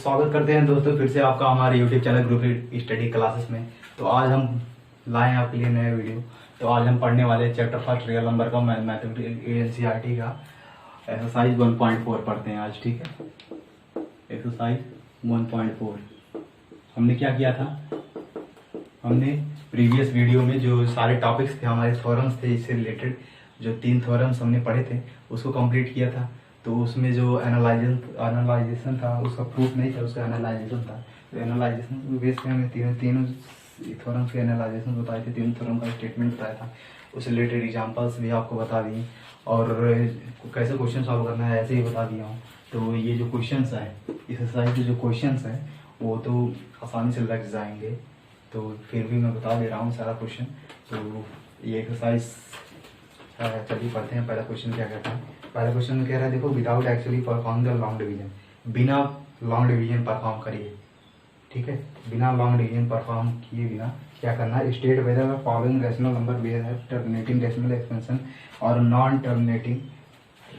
स्वागत करते हैं दोस्तों फिर से आपका हमारे YouTube channel group study classes में। तो आज हम लाए हैं आपके लिए नया वीडियो। तो आज हम पढ़ने वाले चैप्टर फर्स्ट रियल नंबर का मैथमेटिक्स एनसीईआरटी का एक्सरसाइज 1.4 पढ़ते हैं आज। ठीक है, एक्सरसाइज 1.4 हमने क्या किया था, हमने प्रीवियस वीडियो में जो सारे टॉपिक्स थे हमारे थ्योरम्स थे, इससे रिलेटेड जो 3 थ्योरम्स हमने पढ़े थे उसको कंप्लीट किया था। तो उसमें जो एनालाइजेशन था उसका प्रूफ नहीं था, उसका एनालाइजेशन था। तो एनालाइजेशन बेस पे हमने तीनों थ्योरम्स के एनालाइजेशन बताए थे, तीनों थ्योरम का स्टेटमेंट बताया था, उससे रिलेटेड एग्जांपल्स भी आपको बता दिए और कैसे क्वेश्चन सॉल्व करना है ऐसे ही बता दिया हूँ। तो ये जो क्वेश्चंस है एक्सरसाइज के जो क्वेश्चंस हैं वो तो आसानी से लग जाएंगे, तो फिर भी मैं बता दे रहा हूँ सारा क्वेश्चन। तो ये एक्सरसाइज चलिए पढ़ते हैं। पहला क्वेश्चन क्या कहता है, पहला क्वेश्चन में कह रहा है देखो, without actually perform the long division, बिना लॉन्ग डिवीजन परफॉर्म करिए। ठीक है, बिना लॉन्ग डिवीजन परफॉर्म किए बिना क्या करना है, state whether following rational number where है टर्मिनेटिंग डेसिमल एक्सपेंशन और non terminating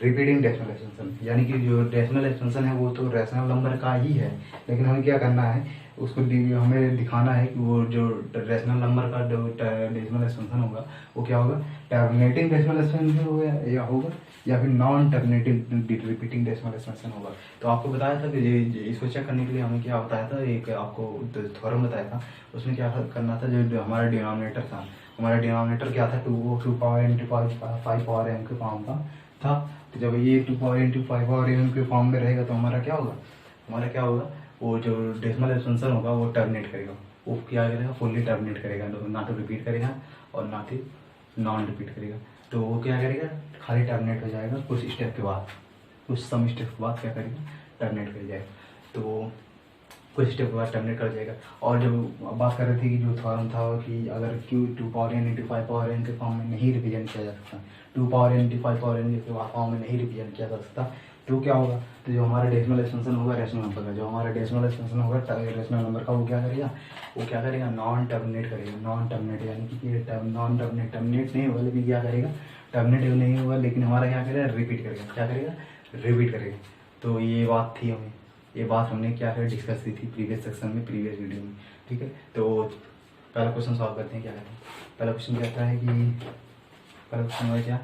repeating decimal expansion. यानी कि जो डेसिमल एक्सपेंशन है वो तो रेशनल नंबर का ही है, लेकिन हमें क्या करना है उसको हमें दिखाना है कि वो जो रेशनल नंबर का जो डेसिमल एक्सपेंशन होगा वो क्या होगा, टर्मिनेटिंग डेसिमल एक्सपेंशन होगा या फिर non terminating repeating decimal expansion होगा। तो आपको बताया था कि इसको चेक करने के लिए हमें क्या बताया था, एक आपको थ्योरम बताया था, उसमें क्या करना था, जो हमारा डिनोमिनेटर था, हमारा डिनोमिनेटर क्या था, 2 पावर n 5 पावर m के फॉर्म का था। तो जब ये 2 पावर n 5 पावर m के फॉर्म में रहेगा तो हमारा क्या होगा, वो जो डेसिमल एक्सपेंशन होगा वो टर्मिनेट करेगा, वो क्या करेगा, फुल्ली टर्मिनेट करेगा, ना तो रिपीट करेगा और ना तो नॉन रिपीट करेगा। तो वो क्या करेगा, खाली टर्मिनेट हो जाएगा कुछ स्टेप के बाद, कुछ सम स्टेप के बाद क्या करेगा, टर्मिनेट कर जाएगा। तो कुछ स्टेप के बाद टर्मिनेट कर जाएगा। और जब बात कर रहे थे कि जो थ्योरम था कि अगर q 2 power n × 5 power n के फॉर्म में नहीं रिप्रेजेंट किया जा सकता, 2 पावर n × 5 पावर n के फॉर्म में नहीं रिप्रेजेंट किया जा सकता, तो क्या होगा, तो जो हमारा डेसिमल एक्सपेंशन होगा रेशनल नंबर का, जो हमारा डेसिमल एक्सपेंशन होगा रेशनल नंबर का, वो क्या करेगा, नॉन टर्मिनेट करेगा। नॉन टर्मिनेट यानी कि नॉन टर्मिनेट नहीं होगा, लेकिन क्या करेगा, टर्मिनेट नहीं होगा, लेकिन हमारा क्या करेगा, रिपीट करेगा। तो ये बात थी, ये बात हमने क्या कर डिस्कस की थी प्रीवियस सेक्शन में, प्रीवियस वीडियो में। ठीक है, तो पहला क्वेश्चन सॉल्व करते हैं। क्या कहते हैं, पहला क्वेश्चन कहता है कि पहला क्वेश्चन है क्या,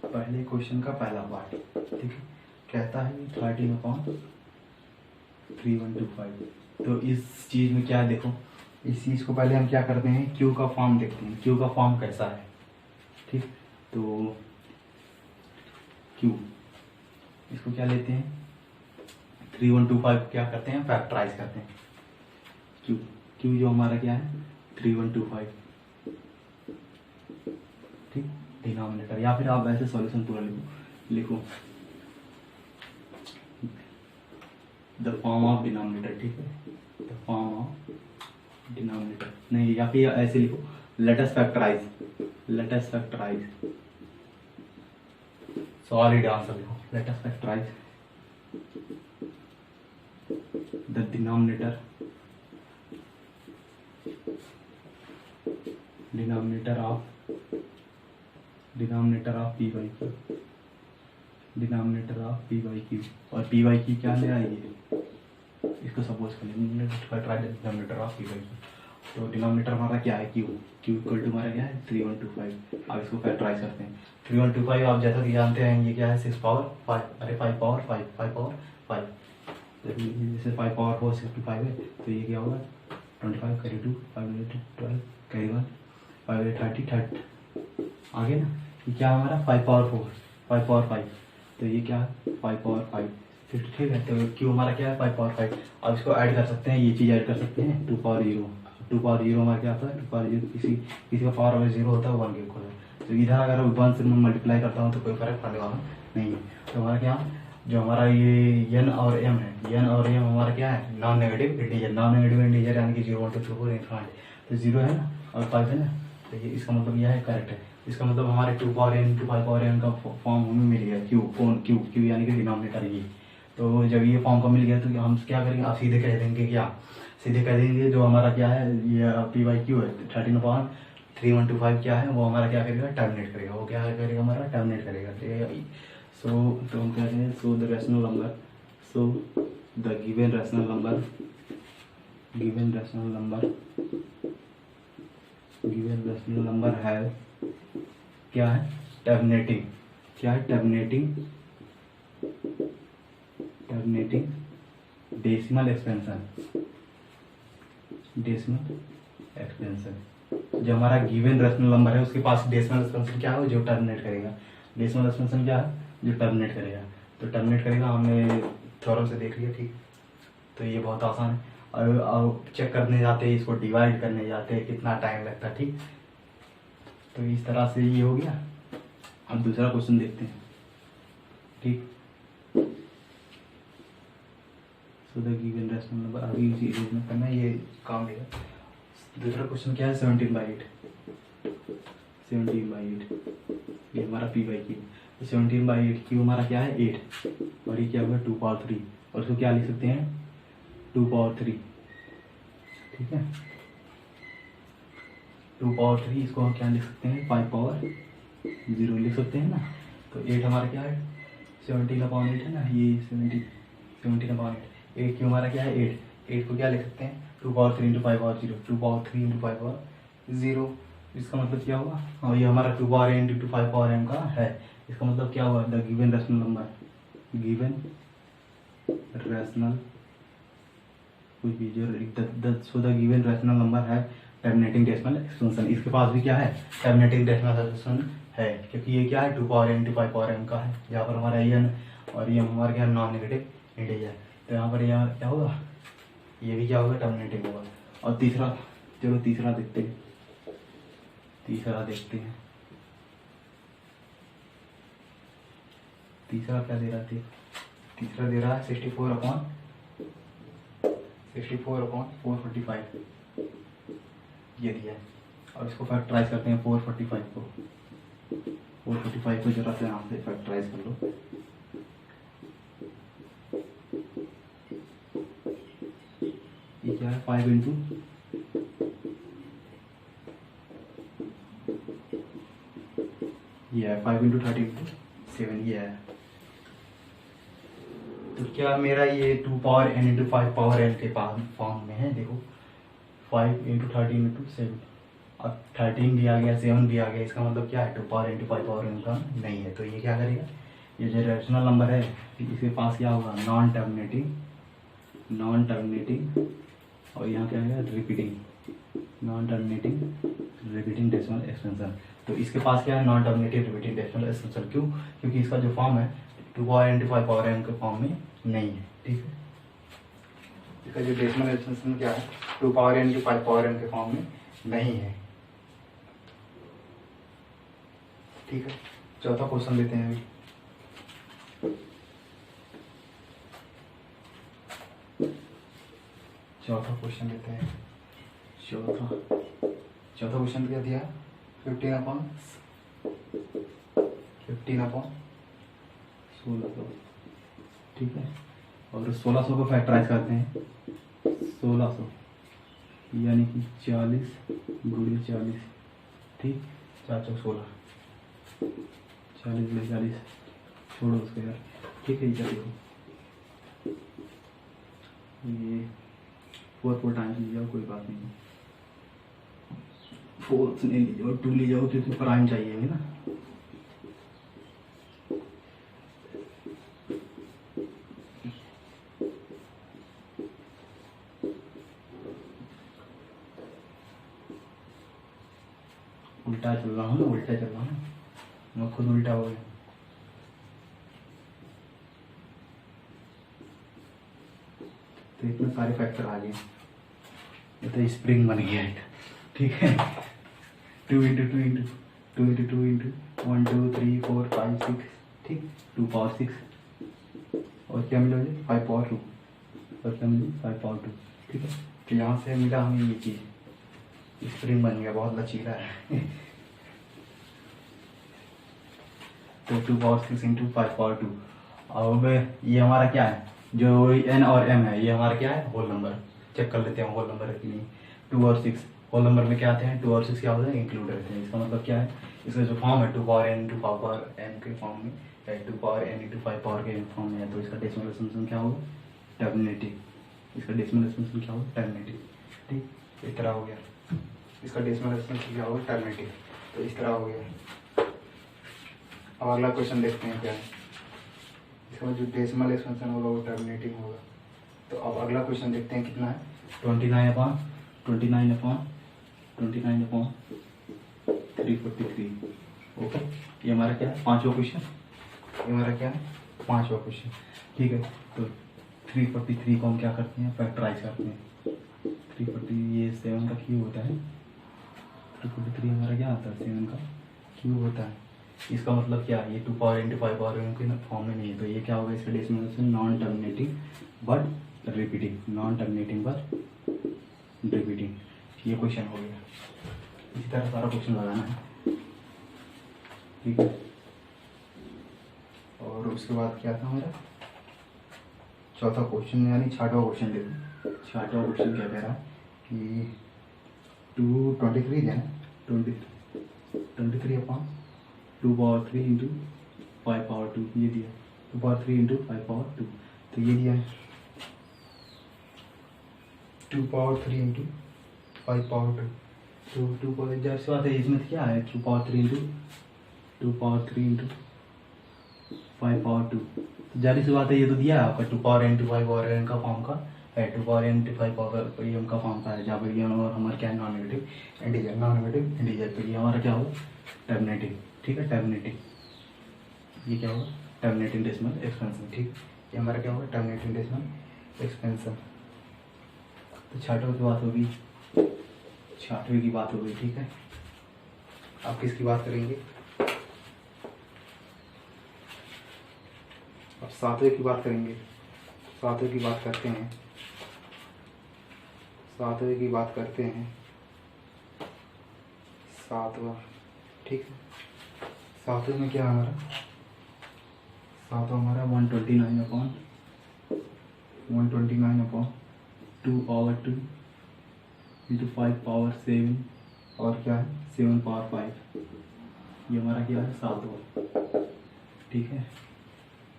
पहले क्वेश्चन का पहला पार्ट। ठीक है, कहता है 13/3125। तो इस चीज में क्या देखो, इस चीज को पहले हम क्या करते हैं, क्यू का फॉर्म देखते हैं, क्यू का फॉर्म कैसा है। ठीक, तो क्यू इसको क्या लेते हैं, 3125 क्या करते हैं, फैक्टराइज करते हैं। क्यू जो हमारा क्या है 3125। ठीक, डिनोमिनेटर, या फिर आप ऐसे सॉल्यूशन पूरा लिखो द फॉर्म ऑफ डिनोमिनेटर। ठीक है, द फॉर्म ऑफ डिनोमिनेटर नहीं, या फिर ऐसे लिखो let us factorise solid answer लिखो, let us factorise the denominator of p by q, denominator of p by q, और p by q क्या ले आएगी, इसको सपोज कर लेंगे denominator of p by q। तो डिनोमिनेटर हमारा क्या है, q इक्वल टू हमारा क्या है 3125। अब इसको फैक्टराइज करते हैं। 3125 आप जैसा कि जानते हैं ये क्या है, 6 पावर 5, अरे 5 पावर 5, जैसे 5 पावर 4 65 है, तो ये क्या होगा 25 कैरी 2 5 12 कैरी 1 5 30 आगे ना, ये क्या हमारा 5 पावर 4 5 पावर 5, तो ये क्या है 5 पावर 5। ठीक है, तो क्यों हमारा क्या है 5 पावर 5। अब इसको ऐड कर सकते हैं, ये चीज़ ऐड कर सकते हैं, 2 पावर 0 हमारा क्या होता है, 2 पावर 0 किसी का पावर अगर 0 होता है 1 के इक्वल है। तो इधर अगर 1 से मैं मल्टीप्लाई करता हूँ तो कोई फर्क पड़ने वाला नहीं है। तो हमारा क्या, जो हमारा ये n और m है, n और m हमारा क्या है, नॉन नेगेटिव इंटीजर यानी कि 0 1 2 3 4 इनफाइनाइट, तो 0 है ना और 5 है ना, तो ये इसका मतलब यह है करेक्ट है। इसका मतलब हमारे 2 पावर n 5 पावर n का फॉर्म हमें मिल गया, क्यू यानी कि डिनोमिनेटर ये। तो जब ये फॉर्म का मिल गया तो हम क्या करेंगे, आप सीधे कह देंगे जो हमारा क्या है, ये p by q है 13/3125 क्या है, वो हमारा क्या करेगा, टर्मिनेट करेगा, वो क्या करेगा, हमारा टर्मिनेट करेगा। तो हम कह रहे हैं so the rational number so the given rational number है क्या है, टर्मिनेटिंग, क्या है, टर्मिनेटिंग डेसिमल एक्सपेंशन। जो हमारा गिवन रैशनल नंबर है उसके पास डेसिमल एक्सपेंशन क्या है, जो टर्मिनेट करेगा। डेसिमल एक्सपेंशन क्या है, जो टर्मिनेट करेगा। तो टर्मिनेट करेगा, हमने थ्योरम से देख लिया, ठीक। तो ये बहुत आसान है। और चेक करने जाते हैं, इसको डिवाइड करने जाते हैं, कितना टाइम लगता है, ठीक। तो इस तरह से ये हो गया। हम दूसरा क्वेश्चन देखते हैं, ठीक। So the given rational number, अभी उसी इरेज में करना है, ये काम देगा। दूसरा क्वेश्चन क्या है, 17/8। ये हमारा p/q। 17/8 क्यू हमारा क्या है, 8, और ये क्या होगा 2/3, और इसको क्या लिख सकते हैं, 2/3, ठीक है। 2/3 इसको हम क्या लिख सकते हैं, 5/0 लिख सकते हैं ना। तो 8 हमारा क्या है, 17/8 है ना, ये 17/8। 8 क्यों हमारा क्या है, 8 को क्या लिख सकते हैं, 2/3 × 5/0, 2/3 × 5/0। इसका मतलब क्या होगा, और ये हमारा 2/n × 5/m का है। इसका मतलब क्या हुआ, द गिवन रैशनल नंबर, कुछ भी जो so the given rational number है टर्मिनेटिंग डेसिमल एक्सपेंशन। इसके पास भी क्या है, टर्मिनेटिंग डेसिमल एक्सपेंशन है, क्योंकि ये क्या है 2/n × 5/m का है, जहाँ पर हमारा n और ये हमारा क्या नॉन नेगेटिव इंटीजर। तो यहाँ पर यहाँ क्या होगा, ये भी क्या होगा, टर्मिनेटिंग होगा। और तीसरा, चलो तीसरा देखते हैं। तीसरा क्या दे रहा है, तीसरा दे रहा है 64/445 ये दिया है। और इसको फैक्टराइज करते हैं, 445 को जरा से यहाँ से फैक्टराइज कर लो। ये क्या है, 5 × ये है 5 × 30/7 ये है। तो क्या मेरा ये 2/n × 5/n के फॉर्म में है, देखो 5 × 13 × 7, अब 13 भी आ गया, 7 भी आ गया। इसका मतलब क्या है, 2/n × 5/n का नहीं है। तो ये क्या करेगा, ये जो रैशनल नंबर है इसके पास क्या होगा, नॉन टर्मिनेटिंग, और यहाँ क्या है, रिपीटिंग डेसिमल एक्सपेंशन। तो इसके पास क्या है, non terminating repeating decimal expansion. क्यों, क्योंकि इसका जो फॉर्म है 2/n × 5/n के फॉर्म में नहीं है, ठीक है। इसका जो डेसिमल एक्सपेंशन क्या है, 2/n × 5/n के फॉर्म में नहीं है, ठीक है। चौथा क्वेश्चन लेते हैं अभी। चौथा क्वेश्चन क्या दिया है, 15/1600, ठीक है। और 1600 को फैक्टराइज करते हैं, 1600 यानी कि 40 × 40, ठीक, 4 × 16, 40 × 40 छोड़ो उसको यार, ठीक है। इधर देखो, ये 4 टाइम्स ले जाओ, कोई बात नहीं, 4 नहीं ले जाओ, 2 ले जाओ, क्योंकि प्राइम चाहिए है ना। उल्टा चल रहा हूँ, मैं खुद उल्टा हो गया। तो इतने सारे फैक्टर आ गए, ये तो स्प्रिंग बन गया है, ठीक है। 2 × 2 × 2 × 2 × 1 2 3 4 5 6, ठीक, 2/6, और क्या मिला मुझे, 5/2, और क्या मिली 5/2, ठीक है। तो यहाँ से मिला हमें ये चीज़, स्प्रिंग बन गया, बहुत लचीला है। तो 2/6 × 5/2। अब ये हमारा क्या है, जो n और m है, ये हमारा क्या है, होल नंबर। चेक कर लेते हैं होल नंबर है कि नहीं। 2 और 6 होल नंबर में क्या आते हैं, 2 और 6 क्या होते हैं, इंक्लूड रहते हैं। इसका मतलब क्या है, इसका जो फॉर्म है 2/n × 5/m के फॉर्म में two power n into 5 power के फॉर्म में है, तो इसका डेसिमल एक्सपेंशन क्या होगा, टर्मिनेटिव। इसका डेसिमल एक्सपेंशन क्या होगा, टर्मिनेटिव। ठीक, इस तरह हो गया। इसका डेसिमल एक्सपेंशन क्या होगा, टर्मिनेटिव। तो इस तरह हो गया। अब अगला क्वेश्चन देखते हैं क्या है। इसका जो डेसिमल एक्सपेंशन होगा वो टर्मिनेटिव होगा। तो अब अगला क्वेश्चन देखते हैं कितना है, 29/343। ओके, ये हमारा क्या है, पांचवा क्वेश्चन। ये हमारा क्या है, पांचवा क्वेश्चन। ठीक है, तो 343 को हम क्या करते हैं, फैक्टराइज करते हैं। 340 ये 7 का क्यूब होता है। 343 हमारा क्या आता है, 7 का क्यूब होता है। इसका मतलब क्या है, ये 2 पावर इंटू 5 पावर के फॉर्म में नहीं है, तो ये क्या होगा, इसका decimal non terminating but repeating, non terminating but repeating. ये क्वेश्चन हो गया। इसी तरह सारा क्वेश्चन लगाना है। ठीक है, और उसके बाद क्या था हमारा, चौथा क्वेश्चन यानी छठवां क्वेश्चन देखो। छठवां क्वेश्चन क्या कह रहा है कि 223 है ना, 23 अपॉन 2 पावर 3 इंटू 5 पावर 2 ये दिया, 2 पावर 3 इंटू 5 पावर 2, तो ये दिया है 2 पावर 3 इंटू 5 पावर 2। तो 2 पावर जैसे बात है, इसमें क्या है, 2 पावर 3 इंटू 5 पावर 2। तो जारी सी बात है, ये तो दिया है आपका 2 power n to 5 power n का फॉर्म का है, 2 power n to 5 power m का फॉर्म का है, जहाँ पर ये हमारा क्या है, non negative integer, non negative integer. तो ये हमारा क्या होगा, टर्मिनेटिंग। ठीक है, टर्मिनेटिंग, ये क्या होगा, टर्मिनेटिंग डेसिमल एक्सपेंशन। ठीक, ये हमारा क्या होगा, टर्मिनेटिंग डेसिमल एक्सपेंशन। तो छठवीं की बात होगी, छठवीं की बात होगी। ठीक है, आप किसकी बात करेंगे, अब सातवें की बात करेंगे। सातवें की बात करते हैं, सातवें की बात करते हैं, सातवां। ठीक है, सातवें में क्या है हमारा, सातवां हमारा 129/129 2 पावर 2 इंटू 5 पावर 7 और क्या है 7 पावर 5। ये हमारा क्या है, सातवां। ठीक है,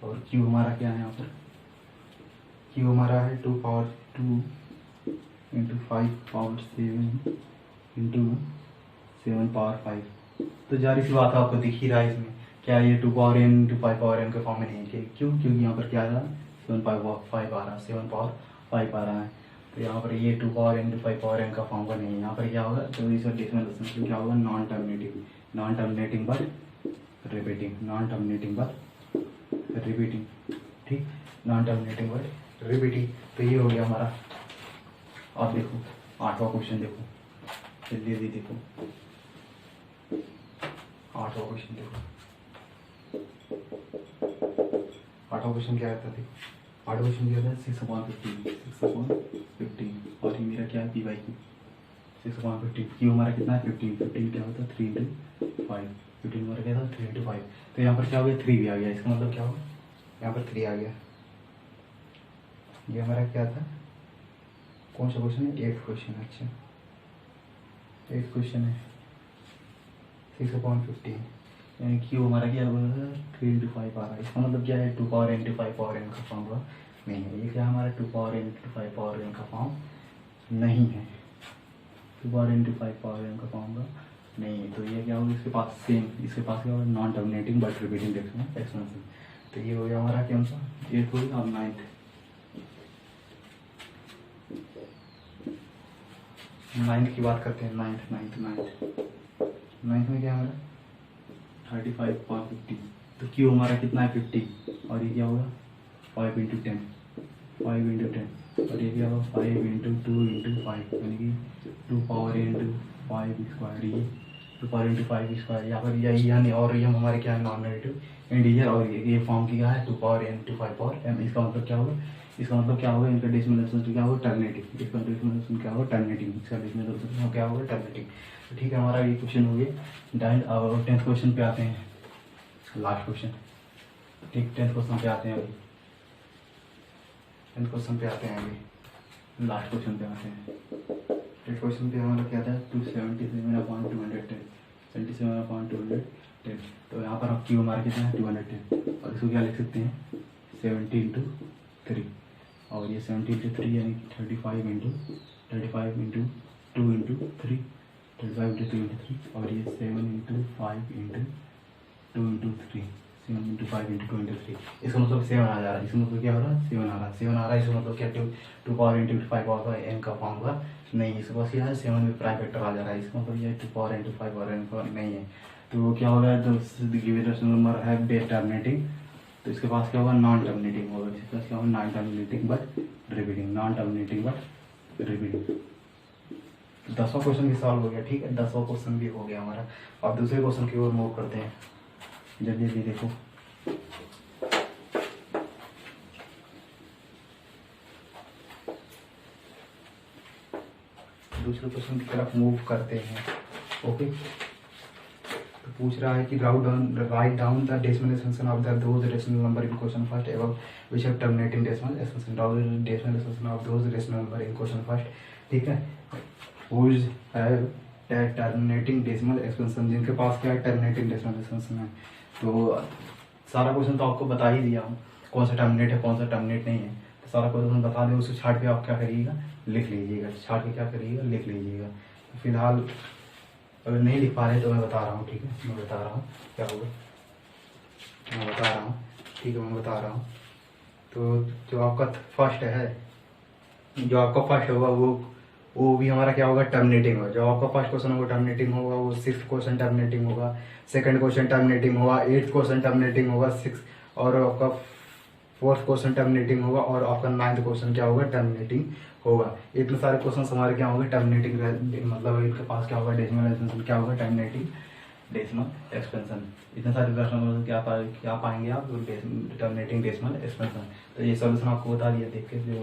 और क्यू हमारा क्या है यहाँ पर, क्यू हमारा है 2 power 2 into 5 power 7 into 7 power 5। तो जारी सी बात है, आपको दिख ही रहा है इसमें क्या, ये 2 power n into 5 power n के फॉर्म में नहीं है। क्यों, क्योंकि यहाँ पर क्या आ रहा है, 7 पावर 5 आ रहा है, 7 पावर 5 आ रहा है। तो यहाँ पर ये 2 power n into 5 power n का फॉर्म का नहीं है। यहाँ पर क्या होगा, तो इस डेसिमल एक्सपेंशन क्या होगा, non terminating, non terminating but repeating, non terminating but repeating. ठीक, नॉन टर्मिनेटिंग बट रिपीटिंग। तो ये हो गया हमारा। आप देखो आठवां क्वेश्चन देखो, जल्दी देखो, आठवां क्वेश्चन देखो। आठवां क्वेश्चन क्या आता है, आठवां क्वेश्चन क्या था, 6/15 और ये मेरा क्या है, p/q 6/15। क्यू हमारा कितना है, 15 क्या होता है, 3 इंटू 5। 15 हमारा क्या था, 3 इंटू 5। तो यहाँ पर क्या हो गया, 3 भी आ गया। इसका मतलब क्या होगा, यहाँ पर 3 आ गया। ये हमारा क्या था, कौन सा क्वेश्चन है, 8th क्वेश्चन। अच्छा, 8th क्वेश्चन है 6/15 यानी क्यू हमारा क्या होगा, 3 इंटू 5 आ रहा है। इसका मतलब क्या है, 2 power n into 5 power n का फॉर्म का नहीं है। ये क्या हमारा 2 power n into 5 power n का फॉर्म नहीं है, 2 power n into 5 power n का फॉर्म का नहीं है। तो ये क्या होगा, इसके पास सेम, इसके पास क्या होगा, non terminating but repeating expansion. तो ये हो गया हमारा कौन सा, 8th हो गया। अब 9th की बात करते हैं। 9th में क्या हमारा 35/50। तो क्यू हमारा कितना है, 50 और ये क्या होगा 5 इंटू 10 और ये क्या होगा 5 इंटू 2 इंटू 5 यानी कि 2 पावर इंटू 5 स्क्वायर। ये 2 पावर इंटू 5 स्क्वायर यहाँ पर यही यानी, और ये हमारे क्या है, नॉन नेगेटिव इंटीजर। और ये फॉर्म की क्या है, 2 power n into 5 power m। इसका मतलब क्या होगा, इसका मतलब क्या होगा, इनका डेसिमल एक्सपेंशन क्या होगा, टर्मिनेटिंग। इसका डेसिमल एक्सपेंशन क्या होगा, टर्मिनेटिंग। इसका डेसिमल एक्सपेंशन क्या होगा, टर्मिनेटिंग। तो ठीक है, हमारा ये क्वेश्चन हो गया। 10th क्वेश्चन पे आते हैं, लास्ट क्वेश्चन। ठीक, 10th क्वेश्चन पे आते हैं अभी, 10th क्वेश्चन पे आते हैं अभी, लास्ट क्वेश्चन पे आते हैं। 10th क्वेश्चन पे हमारा क्या था, 277/210 77/200 10। तो यहाँ पर क्यू हमारा कितना है 210, और इसको क्या लिख सकते हैं 70 इंटू 3, और ये 70 इंटू 3 यानी कि 35 इंटू 2 इंटू 3, 35 इंटू 2 इंटू 3, और ये 7 into 5 into 2 into 3, 7 into 5 into 2 into 3। इसका मतलब 7 आ जा रहा है, इसका मतलब क्या हो रहा है 7 आ रहा है, 7 आ रहा है। इसका मतलब क्या 2 पावर इंटू 5 पावर n का फॉर्म होगा नहीं, इसके पास क्या है 7 में प्राइम फैक्टर आ जा रहा है। इसका मतलब ये 2 पावर इंटू 5 पावर n का नहीं है। तो क्या होगा, तो गिवन रेशनल नंबर है टर्मिनेटिंग, तो इसके पास क्या होगा नॉन टर्मिनेटिंग होगा। इसके पास क्या होगा non terminating but repeating, non terminating but repeating. 10वां क्वेश्चन भी सॉल्व हो गया। ठीक है, 10वां क्वेश्चन भी हो गया हमारा। अब दूसरे क्वेश्चन की ओर मूव करते हैं। जल्दी जल्दी देखो, दूसरे क्वेश्चन की तरफ मूव करते हैं। ओके, तो पूछ रहा है कि write down the decimal expansion of the those rational number in question first above which have terminating decimal expansion, down decimal expansion of those rational number in question first. ठीक है, which have terminating decimal expansion, जिनके पास क्या है terminating decimal expansion है। तो सारा question तो आपको बता ही दिया हूँ, कौन सा टर्मिनेट है कौन सा टर्मिनेट नहीं है। तो सारा क्वेश्चन बता दें, उस छाट पे आप क्या करिएगा लिख लीजिएगा, छाट के क्या करिएगा लिख लीजिएगा। तो फिलहाल अगर नहीं लिख पा रहे तो मैं बता रहा हूँ। ठीक है, मैं बता रहा हूँ क्या होगा, मैं बता रहा हूँ। ठीक है, मैं बता रहा हूँ। तो जो आपका फर्स्ट है, जो आपका फर्स्ट होगा वो भी हमारा क्या होगा टर्मिनेटिंग होगा। जो आपका फर्स्ट क्वेश्चन होगा टर्मिनेटिंग होगा, वो 6th क्वेश्चन टर्मिनेटिंग होगा, सेकंड क्वेश्चन टर्मिनेटिंग होगा, 8th क्वेश्चन टर्मिनेटिंग होगा, 6 और आपका 4th क्वेश्चन टर्मिनेटिंग होगा, और आपका 9th क्वेश्चन क्या होगा टर्मिनेटिंग होगा। इतने सारे क्वेश्चन हमारे क्या होंगे टर्मिनेटिंग, मतलब इनके पास क्या होगा डेसिमल एक्सपेंशन क्या होगा टर्मिनेटिंग डेसिमल एक्सपेंशन। इतने सारे प्रश्न क्या पाएंगे आप टर्मिनेटिंग डेसिमल एक्सपेंशन। तो ये सॉल्यूशन आपको बता दिया, देख के जो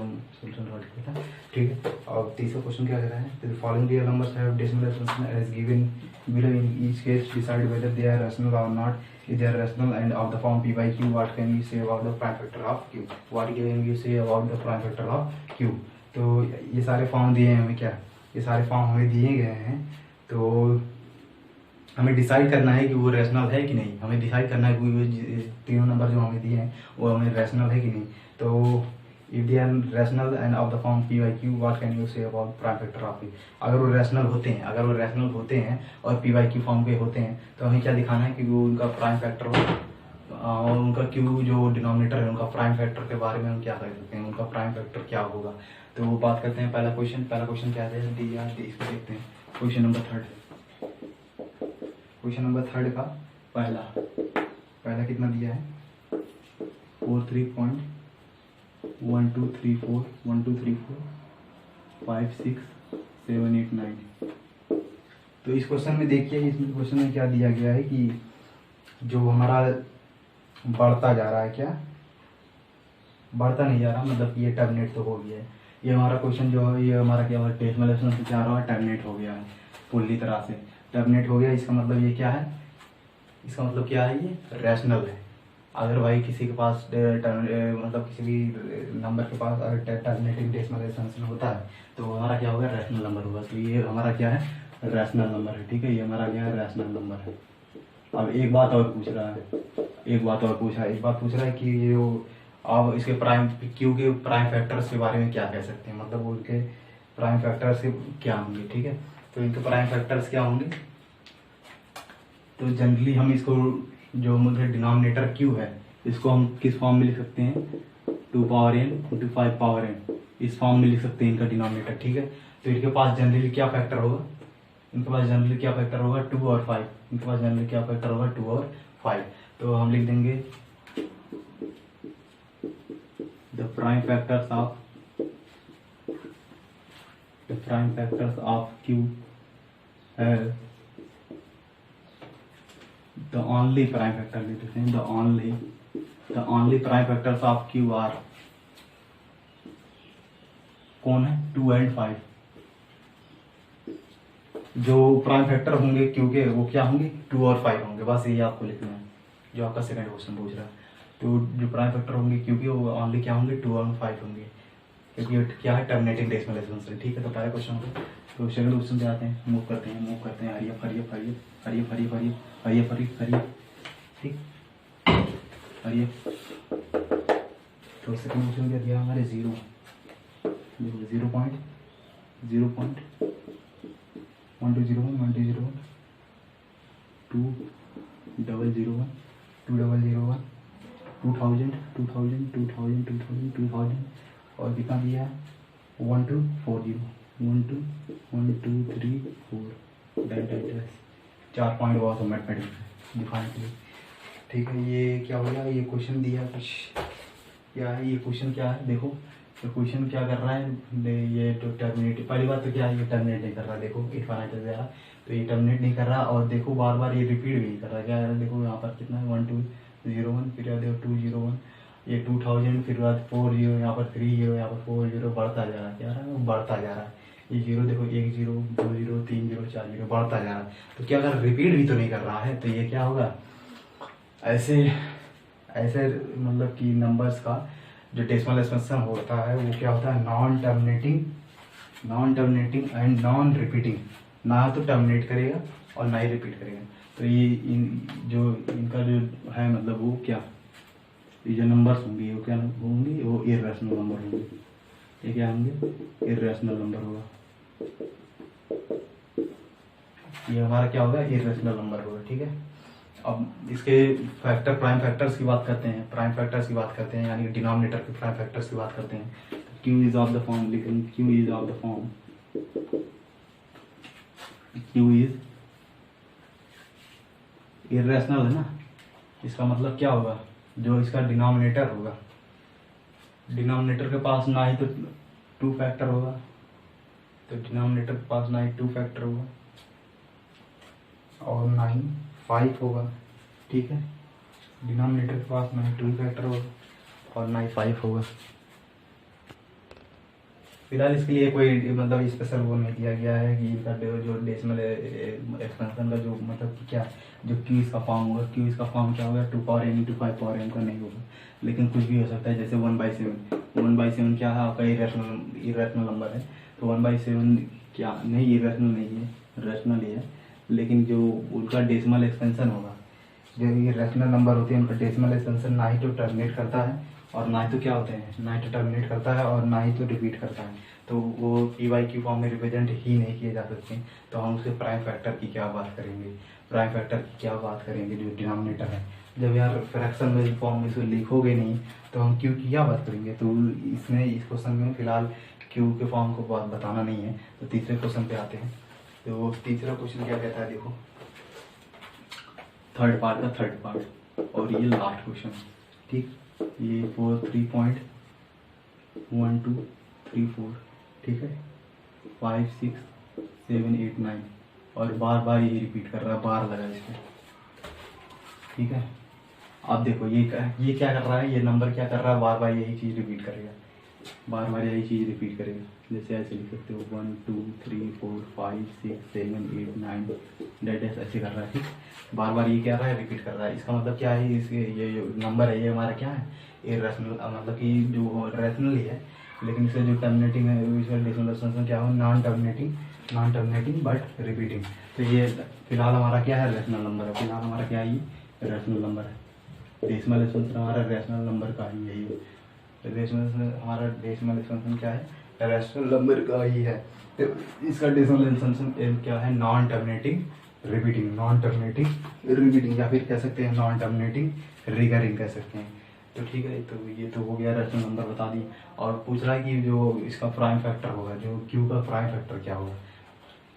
सॉल्यूशन नोट किया था। ठीक है, और तीसरा क्वेश्चन क्या कह रहा है, following real numbers have decimal expansion as given below, in each case decide whether they are rational or not. If they are rational and of the form p by q, what can you say about the prime factor of q? What can you say about the prime factor of q? तो ये सारे form दिए हैं हमें, क्या ये सारे form हमें दिए गए हैं। तो हमें डिसाइड करना है कि वो रैशनल है कि नहीं, हमें डिसाइड करना है कि तीनों नंबर जो हमें दिए हैं वो हमें रैशनल है कि नहीं। तो if they are rational and of the form p by q, what can you say about prime factor of p. अगर वो रैशनल होते हैं और पी बाई क्यू फॉर्म के होते हैं, तो हमें क्या दिखाना है कि वो उनका प्राइम फैक्टर हो, और उनका क्यू जो डिनोमिनेटर है उनका प्राइम फैक्टर के बारे में हम क्या कर सकते हैं, उनका प्राइम फैक्टर क्या होगा। तो वो बात करते हैं। पहला क्वेश्चन क्या है, इसको देखते हैं। क्वेश्चन नंबर थर्ड का पहला कितना दिया है 43.1234 5 6 7 8 9। तो इस क्वेश्चन में देखिए, इस क्वेश्चन में क्या दिया गया है कि जो हमारा बढ़ता जा रहा है, क्या बढ़ता नहीं जा रहा, मतलब ये टर्मिनेट तो हो गया है। ये हमारा क्वेश्चन जो है ये हमारा क्या है डेसिमल एक्सपेंशन से क्या रहा है टर्मिनेट हो गया है, पूरी तरह से टर्मिनेट हो गया। इसका मतलब ये क्या है, इसका मतलब क्या है, ये रैशनल है। अगर भाई किसी के पास मतलब किसी भी नंबर के पास अगर टर्मिनेटिंग डेसिमल एक्सपेंशन होता है तो हमारा क्या होगा रैशनल नंबर होगा। तो ये हमारा क्या है रैशनल नंबर है। ठीक है, ये हमारा क्या है रैशनल नंबर है। अब एक बात पूछ रहा है कि ये अब इसके प्राइम क्यू के प्राइम फैक्टर्स के बारे में क्या कह सकते हैं, मतलब उनके प्राइम फैक्टर्स क्या होंगे। ठीक है, तो इनके प्राइम फैक्टर्स क्या होंगे। तो जनरली हम इसको जो मतलब डिनोमिनेटर क्यू है इसको हम किस फॉर्म में लिख सकते हैं 2 power n into 5 power n, इस फॉर्म में लिख सकते हैं इनका डिनोमिनेटर। ठीक है, तो इनके पास जनरली क्या फैक्टर होगा, 2 और 5। इनके पास जनरली क्या फैक्टर होगा 2 और 5। तो हम लिख देंगे the prime factors of Q है the only prime factor लिख देते हैं, the only prime factors of Q are कौन है 2 and 5। जो प्राइम फैक्टर होंगे Q के वो क्या होंगे 2 और 5 होंगे, बस ये आपको लिखना है जो आपका सेकंड क्वेश्चन पूछ रहा है। तो जो प्राइम फैक्टर होंगे Q के वो ओनली क्या होंगे 2 और 5 होंगे, क्योंकि क्या है टर्मिनेटिंग डेसिमल एक्सपेंशन। ठीक है, तो पहला क्वेश्चन तो सेकंड क्वेश्चन पे आते हैं, मूव करते हैं, हरियप हरियप हरियप हरियप हरियप हरियप हरियप हरियप, ठीक, हरियप। तो सेकंड क्वेश्चन क्या दिया हमारे, 0 0.1 2 0 1 1 2 0 1 2 0 1 2 0 0 1 2 0 0 1 2000 2000 2000 2000 2000 और कितना दिया है 1 2 4 0 1 2 1 2 3 4 डैश 4 पॉइंट हुआ तो मैथमेटिक्स दिखाने के लिए, ठीक है। ये क्या हो गया, ये क्वेश्चन दिया कुछ क्या है, ये क्वेश्चन क्या है देखो, तो क्वेश्चन क्या कर रहा है, ये तो टर्मिनेट, पहली बात तो क्या है, ये टर्मिनेट नहीं कर रहा, देखो इनफाइनाइट दे रहा, तो ये टर्मिनेट नहीं कर रहा, और देखो बार बार ये रिपीट भी नहीं कर रहा, क्या है देखो यहाँ पर कितना है 1 2 0 1, फिर देखो 2 0 1, ये 2000, फिर बाद 4 0, यहाँ पर 3 0, यहाँ पर 4 0, बढ़ता जा रहा है, क्या रहा है वो बढ़ता जा रहा है, ये 0 देखो 1 0 2 0 3 0 4 0 बढ़ता जा रहा है, तो क्या अगर रिपीट भी तो नहीं कर रहा है, तो ये क्या होगा, ऐसे ऐसे मतलब कि नंबर्स का जो डेसिमल एक्सपेंशन होता है वो क्या होता है, non terminating and non repeating, ना तो टर्मिनेट करेगा और ना ही रिपीट करेगा, तो ये इनका जो है मतलब वो क्या, ये जो नंबर्स होंगे वो क्या होंगे, वो इर्रेशनल नंबर होंगे, ये क्या होंगे, इर्रेशनल नंबर होगा, ये हमारा क्या होगा, इर्रेशनल नंबर होगा, ठीक है। अब इसके फैक्टर, प्राइम फैक्टर्स की बात करते हैं, यानी डिनोमिनेटर के प्राइम फैक्टर्स की बात करते हैं। Q is of the form, लेकिन Q is of the form, Q is irrational है ना, इसका मतलब क्या होगा, जो इसका डिनोमिनेटर होगा, डिनोमिनेटर के पास ना ही तो 2 फैक्टर होगा, तो डिनोमिनेटर के पास ना ही 2 फैक्टर होगा और ना ही 5 होगा, ठीक है, डिनोमिनेटर के पास ना ही 2 फैक्टर होगा और ना ही 5 होगा। फिलहाल इसके लिए कोई मतलब स्पेशल वो नहीं दिया गया है कि इनका जो डेसिमल एक्सपेंशन का जो मतलब कि क्या, जो क्यू इसका फॉर्म होगा, क्यू इसका फॉर्म क्या होगा, 2 पावर n × 5 पावर m का नहीं होगा, लेकिन कुछ भी हो सकता है, जैसे 1/7 क्या है आपका इरेशनल नंबर है, तो 1/7 क्या नहीं, इरेशनल नहीं है, रेशनल ही है, लेकिन जो उनका डेसिमल एक्सपेंशन होगा, जो ये रैशनल नंबर होते हैं उनका डेसिमल एक्सपेंशन ना ही तो टर्मिनेट करता है और ना ही तो क्या होते हैं, ना ही तो टर्मिनेट करता है और ना ही तो रिपीट करता है, तो वो p/q फॉर्म में रिप्रेजेंट ही नहीं किए जा सकते। तो हम उसके प्राइम फैक्टर की क्या बात करेंगे, जो डिनोमिनेटर है, जब यार फ्रैक्शन में फॉर्म में इसको लिखोगे नहीं तो हम q की क्या बात करेंगे, तो इसमें इस क्वेश्चन में फिलहाल q के फॉर्म को बात बताना नहीं है। तो तीसरे क्वेश्चन पे आते हैं, तो तीसरा क्वेश्चन क्या कहता है, देखो थर्ड पार्ट और ये लास्ट क्वेश्चन, ठीक, ये 3.1234, ठीक है, 5 6 7 8 9 और बार बार यही रिपीट कर रहा है, बार लगा इसमें, ठीक है। अब देखो ये क्या कर रहा है, ये नंबर क्या कर रहा है, बार बार यही चीज़ रिपीट करेगा, जैसे ऐसे लिख सकते हो 1 2 3 4 5 6 7 8 9 डेट ऐसे कर रहा है, ठीक, बार बार ये क्या रहा है, रिपीट कर रहा है। इसका मतलब क्या है, इसके ये जो नंबर है ये हमारा क्या है, इरेशनल, मतलब कि जो रैशनल ही है, लेकिन इसका जो टर्मिनेटिंग है इसका डेसिमल एक्सपेंशन क्या हो, नॉन टर्मिनेटिंग बट रिपीटिंग। तो ये फिलहाल हमारा क्या है, रैशनल नंबर है, फिलहाल हमारा क्या है, ये रैशनल नंबर है, डेसिमल एक्सपेंशन हमारा रैशनल नंबर का ही है, हमारा डेसिमल एक्सपेंशन क्या है, रैशनल नंबर का ही है। तो इसका डेसिमल एक्सपेंशन क्या है, नॉन टर्मिनेटिंग रिपीटिंग, या फिर कह सकते हैं नॉन टर्मिनेटिंग रिकरिंग कह सकते हैं। तो ठीक है, तो ये तो हो गया, रैशनल नंबर बता दी। और पूछ रहा है कि जो इसका प्राइम फैक्टर होगा, जो क्यू का प्राइम फैक्टर क्या होगा,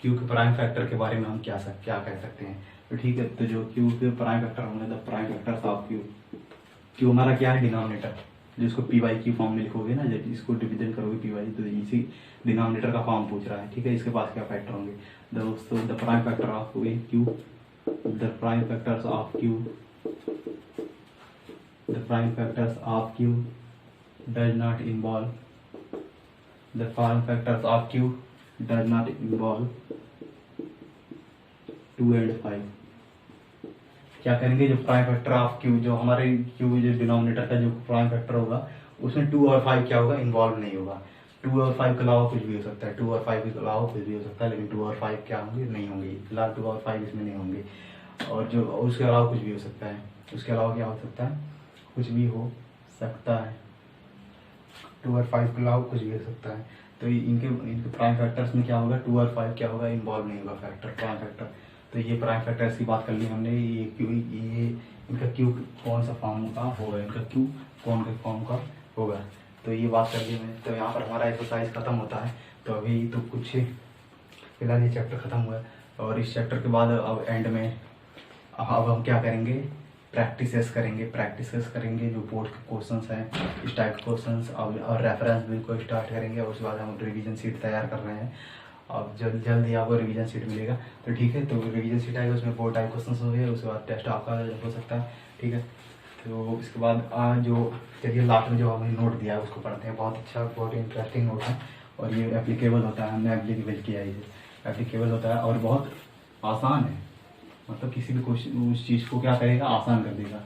क्यू के प्राइम फैक्टर के बारे में हम क्या कह सकते हैं। तो ठीक है, तो जो क्यू के प्राइम फैक्टर होंगे, the prime factors of Q हमारा क्या है, डिनोमिनेटर, जिसको p/q फॉर्म में लिखोगे ना, जब इसको डिवीजन करोगे p/q, तो इसी डिनोमिनेटर का फॉर्म पूछ रहा है, ठीक है। इसके पास क्या फैक्टर होंगे, दोस्तों the prime factor of q, the prime factors of q does not involve 2 and 5। क्या करेंगे, जो प्राइम फैक्टर ऑफ क्यू, जो हमारे क्यू जो डिनोमिनेटर का जो प्राइम फैक्टर होगा उसमें 2 और 5 क्या होगा, इन्वॉल्व नहीं होगा। 2 और 5 के अलावा कुछ भी हो सकता है, 2 और 5 के अलावा कुछ भी हो सकता है, लेकिन 2 और 5 क्या होंगे, नहीं होंगे फिलहाल, 2 और 5 इसमें नहीं होंगे। और जो उसके अलावा कुछ भी हो सकता है, उसके अलावा क्या हो सकता है, कुछ भी हो सकता है, 2 और 5 के अलावा कुछ भी हो सकता है। तो इनके इनके प्राइम फैक्टर्स में क्या होगा, 2 और 5 क्या होगा, इन्वॉल्व नहीं होगा फैक्टर, प्राइम फैक्टर। तो ये प्राइम फैक्टर्स की बात कर ली हमने। ये क्यू, ये इनका क्यू कौन सा फॉर्म का होगा, इनका क्यू कौन के फॉर्म का होगा, तो ये बात कर ली मैंने। तो यहाँ पर हमारा एक्सरसाइज खत्म होता है। तो अभी तो कुछ फिलहाल ये चैप्टर खत्म हुआ है, और इस चैप्टर के बाद अब एंड में अब हम क्या करेंगे, प्रैक्टिसेस करेंगे जो बोर्ड के क्वेश्चंस हैं, इस टाइप के क्वेश्चंस, और रेफरेंस बिल को स्टार्ट करेंगे। और उसके बाद हम रिवीजन शीट तैयार कर रहे हैं। अब जल्द ही आपको रिवीजन शीट मिलेगा, तो ठीक है। तो रिवीजन शीट आएगा, उसमें 4 टाइप क्वेश्चन होंगे, उसके बाद टेस्ट आपका हो सकता है, ठीक है। तो इसके बाद जो चलिए लास्ट में जो हमें नोट दिया है उसको पढ़ते हैं। बहुत अच्छा, बहुत इंटरेस्टिंग नोट है, और ये एप्लीकेबल होता है, हमने एप्लीकेबल किया है, ये एप्लीकेबल होता है और बहुत आसान है। मतलब किसी भी क्वेश्चन उस चीज़ को क्या करेगा, आसान कर देगा।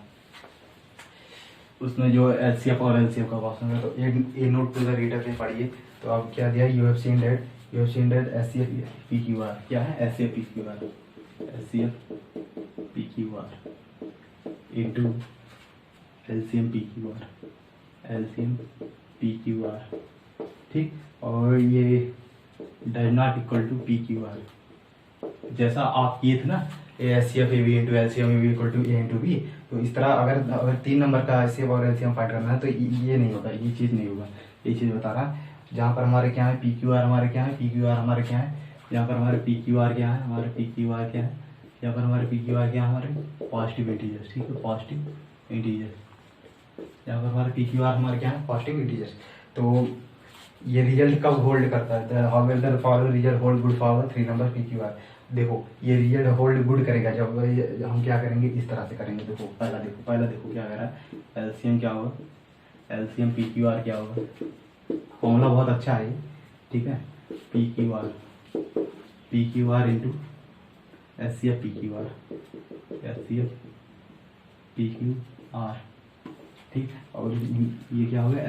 उसमें जो एलसीएफ और एलसीएफ का क्वेश्चन है, तो a note to the reader से पढ़िए। तो अब क्या दिया, you have seen that HCF PQR क्या है, HCF PQR into LCM PQR, ठीक। और ये does not equal to PQR, जैसा आप ये थे ना, HCF A B into LCM A B equal to A into B. तो इस तरह अगर 3 नंबर का एचसीएफ और एलसीएम फाइंड करना है तो ये नहीं होगा, ये चीज़ नहीं होगा। ये चीज़ बता रहा है, जहाँ पर हमारे क्या है पीक्यूआर, हमारे क्या है पीक्यूआर, हमारे क्या है, यहाँ पर हमारे पीक्यूआर क्या है, हमारे पीक्यूआर क्या है, यहाँ पर हमारे पीक्यूआर क्या है, हमारे पॉजिटिव इंटीजर्स, ठीक है, पॉजिटिव इंटीजर्स। यहाँ पर हमारे पीक्यूआर हमारे क्या है, पॉजिटिव इंटीजर्स। तो ये रिजल्ट कब होल्ड करता है, how the following result hold good for 3 number PQR. देखो ये रिजल्ट होल्ड गुड करेगा जब हम क्या करेंगे, इस तरह से करेंगे। देखो पहला देखो क्या कह रहा है, एलसीएम क्या होगा, एलसीएम पीक्यूआर क्या होगा। फॉर्मूला बहुत अच्छा है, ठीक है, पीक्यूआर इंटू एचसीएफ पीक्यूआर, ठीक। और ये क्या होगा,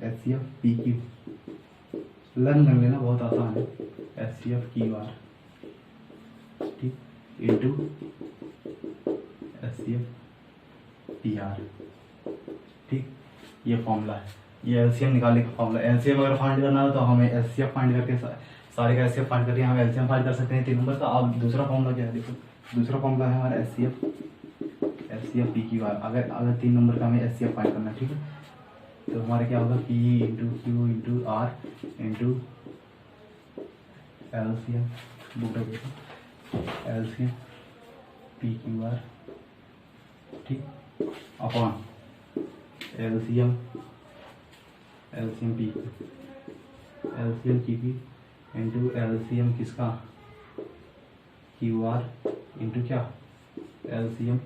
एचसीएफ पीक्यू, लर्न कर लेना, बहुत आसान है, एचसीएफ क्यूआर, ठीक, इंटू एचसीएफ पीआर, ठीक। ये फॉर्मूला है, ये एलसीएम निकालने का फॉर्मूला। एलसीएम अगर फाइंड करना हो तो हमें एचसीएफ फाइंड करके सारे का एचसीएफ फाइंड करके हम एलसीएम फाइंड कर सकते हैं 3 नंबर का। अब दूसरा फॉर्मूला क्या है, देखो दूसरा फॉर्मूला है हमारा एचसीएफ पीक्यूआर। अगर 3 नंबर का हमें एचसीएफ फाइंड करना है, ठीक है। तो हमारे क्या होगा, P into Q into R into LCM, LCM PQR, ठीक, upon LCM PQ into LCM किसका, क्यूआर इंटू क्या, एलसीएम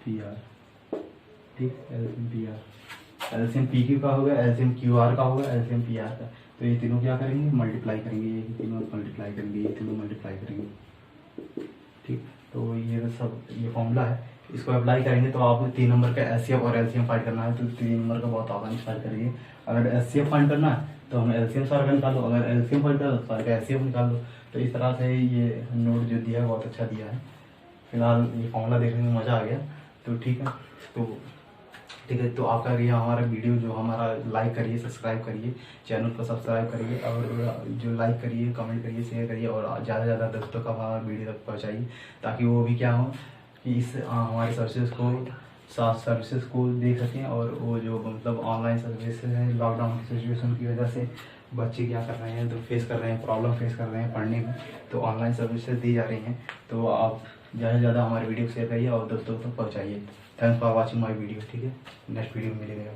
पीआर, ठीक, एलसीएम पीक्यू का होगा, एलसीएम क्यूआर का होगा, एलसीएम पीआर का। तो ये तीनों क्या करेंगे, मल्टीप्लाई करेंगे, ये तीनों मल्टीप्लाई करेंगे, ठीक। तो ये सब ये फॉर्मूला है, इसको अप्लाई करेंगे तो आप 3 नंबर का एचसीएफ और एलसीएम फाइंड करना है तो 3 नंबर का बहुत आसानी से फाइंड करिए। अगर एचसीएफ फाइंड करना है तो हमें एलसीएम सारा का निकाल लो, अगर एलसीएम फाइंड करना है तो सारा का एचसीएफ निकाल लो। तो इस तरह से ये नोट जो दिया है बहुत अच्छा दिया है। फिलहाल ये फॉर्मूला देखने में मज़ा आ गया, तो ठीक है। तो आपका ये हमारा वीडियो जो हमारा लाइक करिए, सब्सक्राइब करिए, चैनल को सब्सक्राइब करिए, और जो लाइक करिए, कमेंट करिए, शेयर करिए, और ज़्यादा से ज़्यादा दोस्तों का हमारा वीडियो तक पहुँचाइए, ताकि वो भी क्या हो कि इस हमारे सर्विसेज को देख सकें। और वो जो मतलब ऑनलाइन सर्विसेज हैं, लॉकडाउन की सिचुएशन की वजह से बच्चे क्या कर रहे हैं, तो प्रॉब्लम फेस कर रहे हैं पढ़ने में, तो ऑनलाइन सर्विसेज दी जा रही हैं। तो आप ज़्यादा से ज़्यादा हमारे वीडियो को शेयर करिए और दोस्तों तक पहुँचाइए। Thanks for watching my video, ठीक है। नेक्स्ट वीडियो में मिलेगा।